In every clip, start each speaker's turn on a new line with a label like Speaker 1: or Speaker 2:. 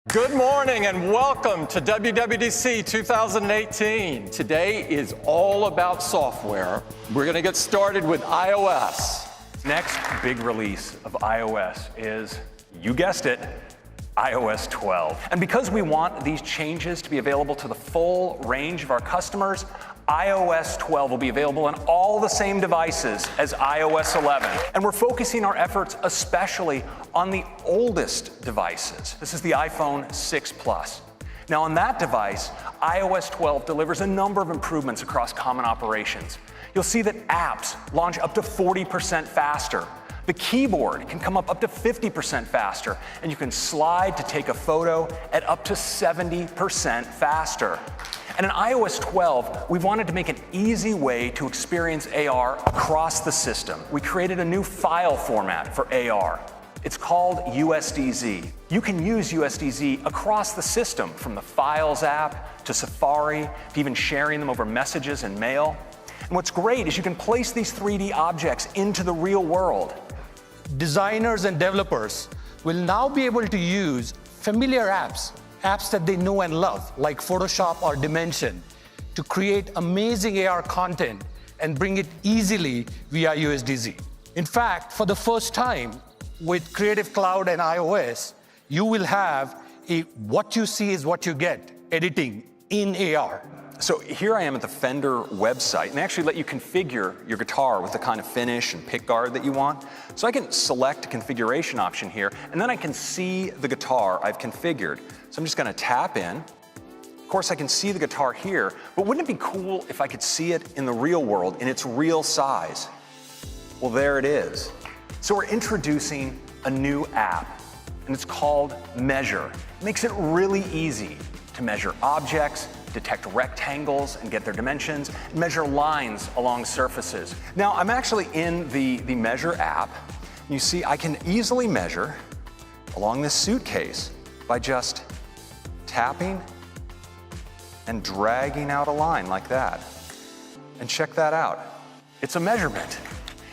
Speaker 1: Good morning and welcome to WWDC 2018. Today is all about software. We're going to get started with iOS.
Speaker 2: Next big release of iOS is, you guessed it, iOS 12. And because we want these changes to be available to the full range of our customers, iOS 12 will be available on all the same devices as iOS 11. And we're focusing our efforts especially on the oldest devices. This is the iPhone 6 Plus. Now on that device, iOS 12 delivers a number of improvements across common operations. You'll see that apps launch up to 40% faster. The keyboard can come up to 50% faster, and you can slide to take a photo at up to 70% faster. And in iOS 12, we've wanted to make an easy way to experience AR across the system. We created a new file format for AR. It's called USDZ. You can use USDZ across the system, from the Files app to Safari, to even sharing them over messages and mail. And what's great is you can place these 3D objects into the real world.
Speaker 3: Designers and developers will now be able to use familiar apps that they know and love, like Photoshop or Dimension, to create amazing AR content and bring it easily via USDZ. In fact, for the first time with Creative Cloud and iOS, you will have a what you see is what you get editing in AR.
Speaker 2: So here I am at the Fender website, and they actually let you configure your guitar with the kind of finish and pickguard that you want. So I can select a configuration option here, and then I can see the guitar I've configured. So I'm just gonna tap in. Of course, I can see the guitar here, but wouldn't it be cool if I could see it in the real world, in its real size? Well, there it is. So we're introducing a new app, and it's called Measure. It makes it really easy to measure objects, detect rectangles and get their dimensions, and measure lines along surfaces. Now, I'm actually in the Measure app. You see, I can easily measure along this suitcase by just tapping and dragging out a line like that. And check that out. It's a measurement.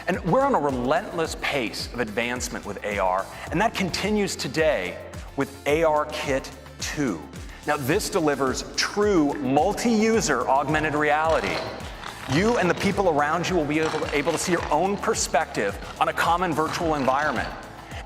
Speaker 2: And we're on a relentless pace of advancement with AR, and that continues today with ARKit 2. Now, this delivers true multi-user augmented reality. You and the people around you will be able to see your own perspective on a common virtual environment.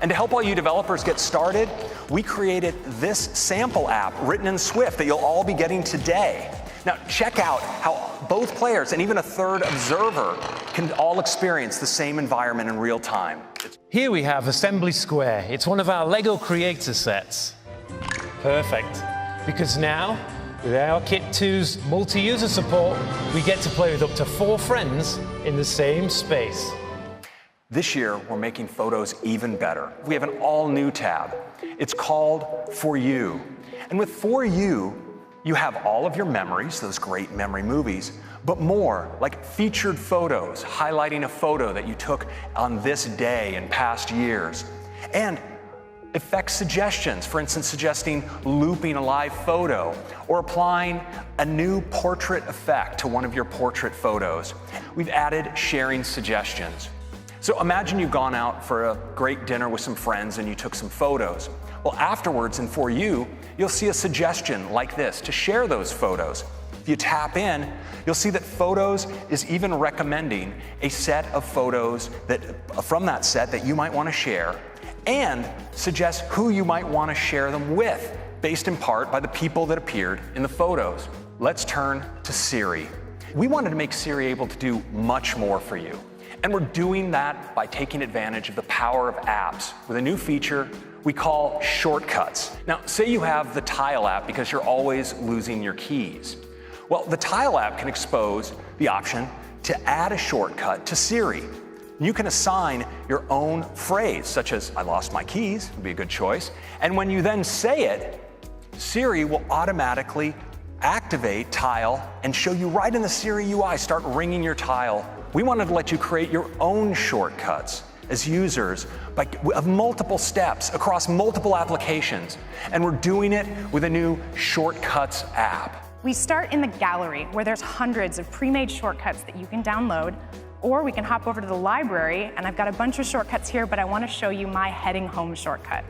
Speaker 2: And to help all you developers get started, we created this sample app written in Swift that you'll all be getting today. Now, check out how both players and even a third observer can all experience the same environment in real time.
Speaker 4: Here we have Assembly Square. It's one of our LEGO creator sets. Perfect. Because now, with ARKit 2's multi-user support, we get to play with up to 4 friends in the same space.
Speaker 2: This year, we're making photos even better. We have an all-new tab. It's called For You. And with For You, you have all of your memories, those great memory movies, but more, like featured photos, highlighting a photo that you took on this day in past years. And effect suggestions, for instance, suggesting looping a live photo or applying a new portrait effect to one of your portrait photos. We've added sharing suggestions. So imagine you've gone out for a great dinner with some friends and you took some photos. Well, afterwards in For You, you'll see a suggestion like this to share those photos. If you tap in, you'll see that Photos is even recommending a set of photos from that set that you might want to share, and suggest who you might want to share them with, based in part by the people that appeared in the photos. Let's turn to Siri. We wanted to make Siri able to do much more for you. And we're doing that by taking advantage of the power of apps with a new feature we call shortcuts. Now, say you have the Tile app because you're always losing your keys. Well, the Tile app can expose the option to add a shortcut to Siri. You can assign your own phrase, such as, "I lost my keys," would be a good choice. And when you then say it, Siri will automatically activate Tile and show you right in the Siri UI, start ringing your Tile. We wanted to let you create your own shortcuts as users of multiple steps across multiple applications. And we're doing it with a new Shortcuts app.
Speaker 5: We start in the gallery, where there's hundreds of pre-made shortcuts that you can download, or we can hop over to the library, and I've got a bunch of shortcuts here, but I want to show you my heading home shortcut.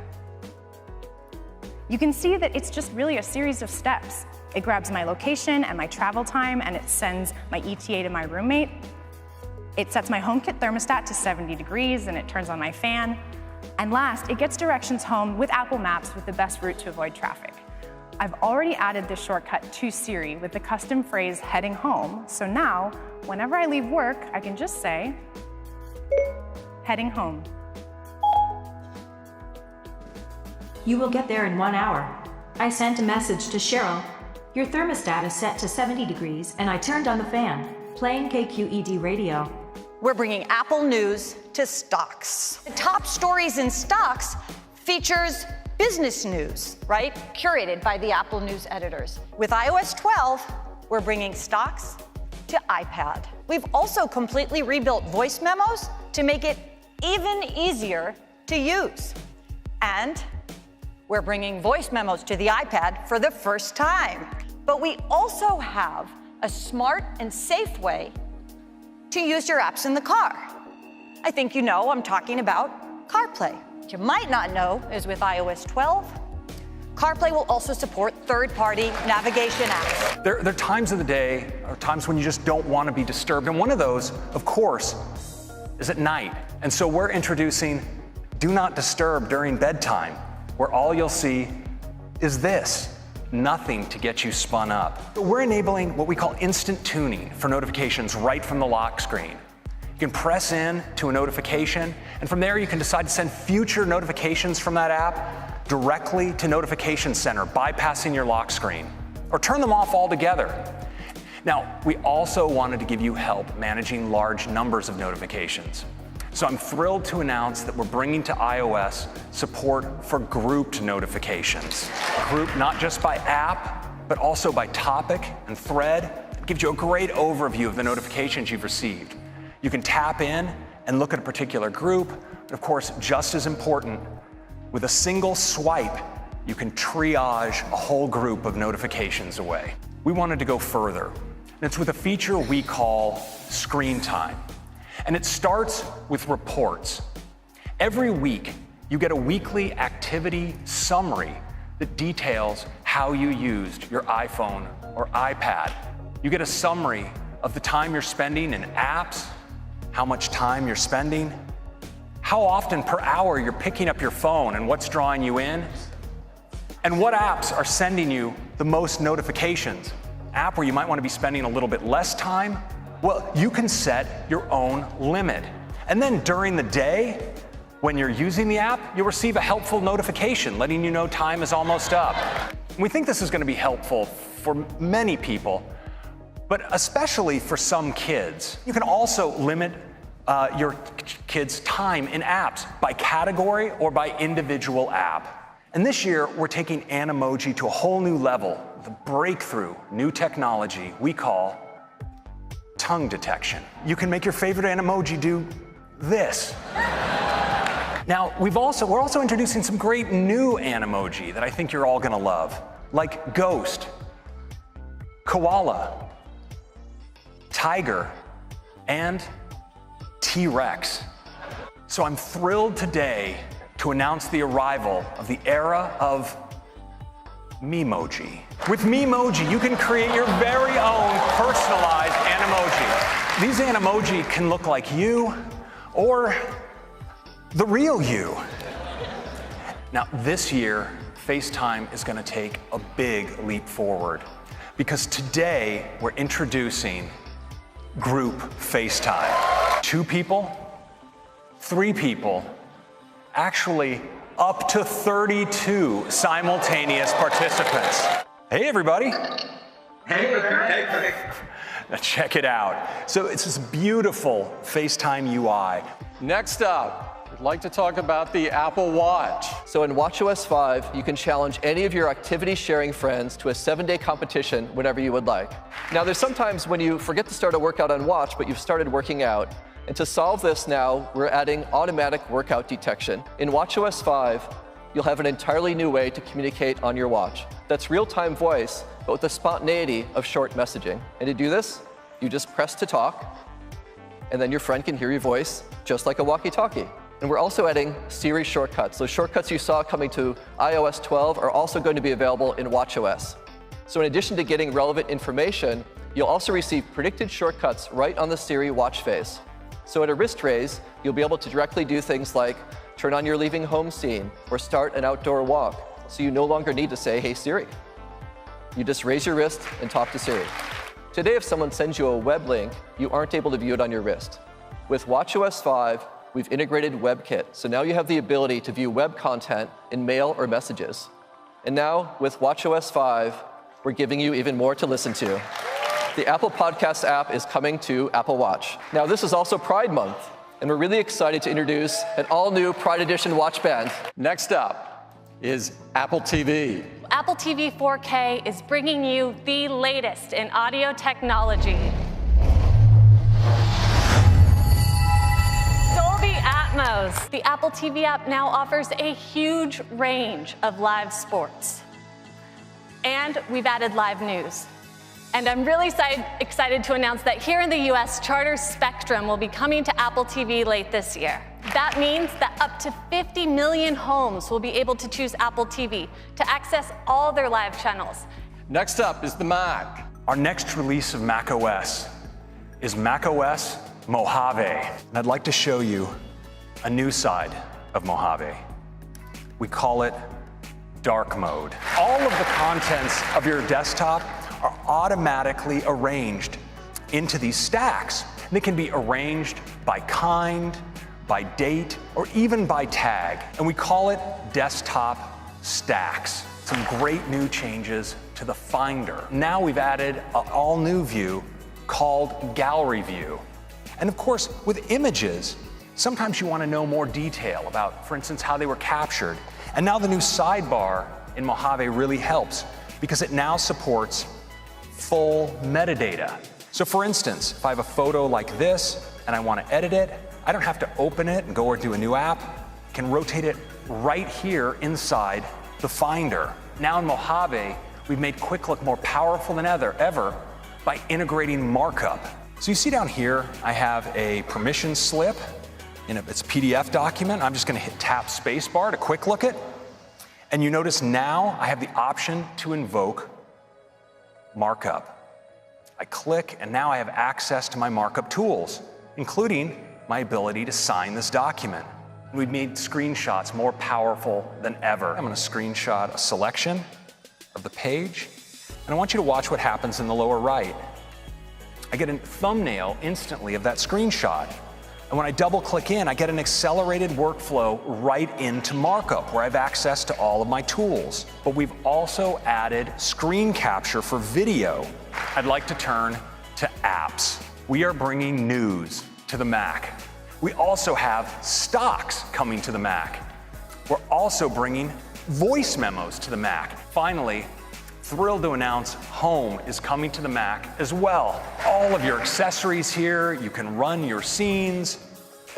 Speaker 5: You can see that it's just really a series of steps. It grabs my location and my travel time, and it sends my ETA to my roommate. It sets my HomeKit thermostat to 70 degrees, and it turns on my fan. And last, it gets directions home with Apple Maps with the best route to avoid traffic. I've already added this shortcut to Siri with the custom phrase heading home, so now, whenever I leave work, I can just say, heading home.
Speaker 6: You will get there in 1 hour. I sent a message to Cheryl. Your thermostat is set to 70 degrees, and I turned on the fan, playing KQED radio.
Speaker 7: We're bringing Apple news to Stocks. The top stories in Stocks features business news, right? Curated by the Apple News editors. With iOS 12, we're bringing Stocks to iPad. We've also completely rebuilt voice memos to make it even easier to use. And we're bringing voice memos to the iPad for the first time. But we also have a smart and safe way to use your apps in the car. I think you know I'm talking about CarPlay. What you might not know is with iOS 12, CarPlay will also support third-party navigation apps.
Speaker 2: There are times of the day, or times when you just don't want to be disturbed, and one of those, of course, is at night. And so we're introducing Do Not Disturb during bedtime, where all you'll see is this. Nothing to get you spun up. We're enabling what we call instant tuning for notifications right from the lock screen. You can press in to a notification, and from there you can decide to send future notifications from that app directly to Notification Center, bypassing your lock screen, or turn them off altogether. Now, we also wanted to give you help managing large numbers of notifications. So I'm thrilled to announce that we're bringing to iOS support for grouped notifications. Grouped not just by app, but also by topic and thread. It gives you a great overview of the notifications you've received. You can tap in and look at a particular group. But of course, just as important, with a single swipe, you can triage a whole group of notifications away. We wanted to go further, and it's with a feature we call Screen Time. And it starts with reports. Every week, you get a weekly activity summary that details how you used your iPhone or iPad. You get a summary of the time you're spending in apps, how much time you're spending, how often per hour you're picking up your phone and what's drawing you in, and what apps are sending you the most notifications. App where you might want to be spending a little bit less time, well, you can set your own limit. And then during the day, when you're using the app, you'll receive a helpful notification letting you know time is almost up. We think this is going to be helpful for many people, but especially for some kids. You can also limit your kids' time in apps by category or by individual app. And this year, we're taking Animoji to a whole new level with a breakthrough new technology we call tongue detection. You can make your favorite Animoji do this. Now, we're also introducing some great new Animoji that I think you're all gonna love, like ghost, koala, tiger, and T-Rex. So I'm thrilled today to announce the arrival of the era of Memoji. With Memoji, you can create your very own personalized Animoji. These Animoji can look like you or the real you. Now, this year, FaceTime is going to take a big leap forward because today we're introducing group FaceTime. 2 people, 3 people, actually up to 32 simultaneous participants. Hey, everybody. Hey. Now check it out. So it's this beautiful FaceTime UI.
Speaker 1: Next up, I'd like to talk about the Apple Watch.
Speaker 8: So in watchOS 5, you can challenge any of your activity-sharing friends to a 7-day competition whenever you would like. Now, there's sometimes when you forget to start a workout on Watch, but you've started working out. And to solve this now, we're adding automatic workout detection. In watchOS 5, you'll have an entirely new way to communicate on your watch. That's real-time voice, but with the spontaneity of short messaging. And to do this, you just press to talk, and then your friend can hear your voice just like a walkie-talkie. And we're also adding Siri shortcuts. Those shortcuts you saw coming to iOS 12 are also going to be available in watchOS. So in addition to getting relevant information, you'll also receive predicted shortcuts right on the Siri watch face. So at a wrist raise, you'll be able to directly do things like turn on your leaving home scene or start an outdoor walk. So you no longer need to say, "Hey Siri." You just raise your wrist and talk to Siri. Today, if someone sends you a web link, you aren't able to view it on your wrist. With watchOS 5, we've integrated WebKit, so now you have the ability to view web content in mail or messages. And now, with watchOS 5, we're giving you even more to listen to. The Apple Podcasts app is coming to Apple Watch. Now, this is also Pride Month, and we're really excited to introduce an all-new Pride Edition watch band.
Speaker 1: Next up is Apple TV.
Speaker 9: Apple TV 4K is bringing you the latest in audio technology. Dolby Atmos. The Apple TV app now offers a huge range of live sports. And we've added live news. And I'm really excited to announce that here in the US, Charter Spectrum will be coming to Apple TV late this year. That means that up to 50 million homes will be able to choose Apple TV to access all their live channels.
Speaker 1: Next up is the Mac.
Speaker 2: Our next release of macOS is macOS Mojave. And I'd like to show you a new side of Mojave. We call it dark mode. All of the contents of your desktop are automatically arranged into these stacks. They can be arranged by kind, by date, or even by tag. And we call it desktop stacks. Some great new changes to the Finder. Now we've added an all-new view called Gallery View. And of course, with images, sometimes you want to know more detail about, for instance, how they were captured. And now the new sidebar in Mojave really helps because it now supports full metadata. So for instance, if I have a photo like this and I want to edit it, I don't have to open it and go or do a new app. I can rotate it right here inside the Finder. Now in Mojave, we've made Quick Look more powerful than ever by integrating markup. So you see down here, I have a permission slip in its PDF document. I'm just going to tap spacebar to quick look it. And you notice now I have the option to invoke markup. I click, and now I have access to my markup tools, including my ability to sign this document. We've made screenshots more powerful than ever. I'm going to screenshot a selection of the page, and I want you to watch what happens in the lower right. I get a thumbnail instantly of that screenshot. And when I double click in, I get an accelerated workflow right into markup where I have access to all of my tools. But we've also added screen capture for video. I'd like to turn to apps. We are bringing news to the Mac. We also have stocks coming to the Mac. We're also bringing voice memos to the Mac. Finally, thrilled to announce Home is coming to the Mac as well. All of your accessories here, you can run your scenes,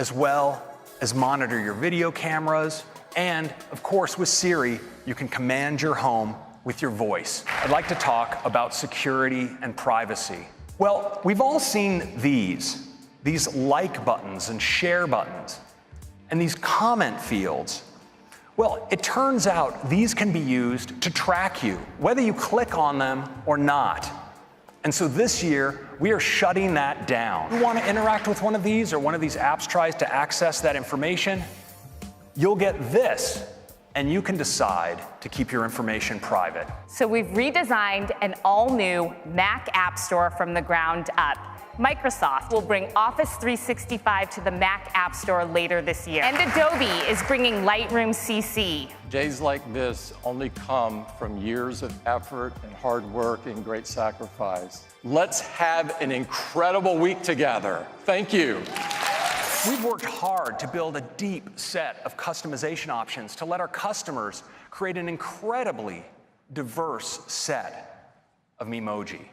Speaker 2: as well as monitor your video cameras. And of course, with Siri, you can command your home with your voice. I'd like to talk about security and privacy. Well, we've all seen these like buttons and share buttons, and these comment fields. Well, it turns out these can be used to track you, whether you click on them or not. And so this year, we are shutting that down. You want to interact with one of these, or one of these apps tries to access that information, you'll get this, and you can decide to keep your information private.
Speaker 10: So we've redesigned an all-new Mac App Store from the ground up. Microsoft will bring Office 365 to the Mac App Store later this year. And Adobe is bringing Lightroom CC.
Speaker 1: Days like this only come from years of effort and hard work and great sacrifice. Let's have an incredible week together. Thank you.
Speaker 2: We've worked hard to build a deep set of customization options to let our customers create an incredibly diverse set of Memoji.